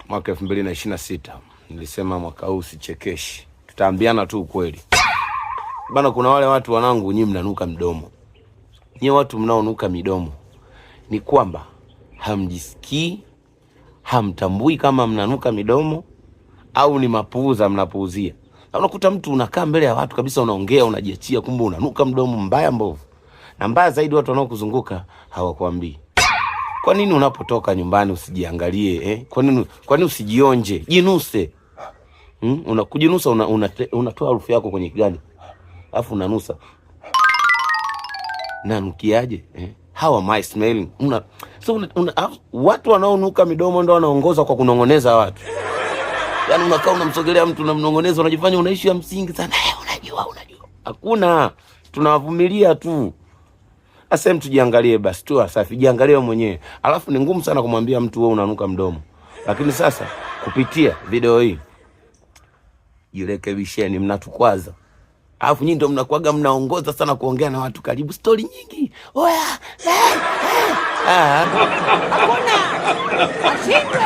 mwaka 2026 nilisema mwaka huu sichekeshi, tutaambiana tu ukweli bana. Kuna wale watu wanangu, nyinyi mnanuka mdomo. Nyinyi watu mnaonuka midomo ni kwamba hamjisikii, hamtambui kama mnanuka midomo, au ni mapuuza mnapuuzia. Na unakuta mtu unakaa mbele ya watu kabisa, unaongea unajiachia, kumbe unanuka mdomo mbaya mbovu. Na mbaya zaidi, watu wanaokuzunguka hawakuambii. Kwa nini unapotoka nyumbani usijiangalie? Kwa nini usijionje? Jinuse. Unakujinusa, unatoa harufu yako kwenye kigani, alafu unanusa. Nanukiaje? How am I smelling? Watu wanaonuka midomo ndio wanaongoza kwa kunongoneza watu. Yaani unakaa unamsogelea mtu unamnongoneza, unajifanya unaishi ya msingi sana. Unajua. Hakuna. Tunawavumilia tu. Asa mtu jiangalie basi tu, asafi jiangalie mwenyewe. Alafu ni ngumu sana kumwambia mtu wewe unanuka mdomo. Lakini sasa kupitia video hii jirekebisheni, mnatukwaza. Alafu nyinyi ndio mnakuaga mnaongoza sana kuongea na watu karibu, story nyingi. Oya. Hakuna. Ashindwe.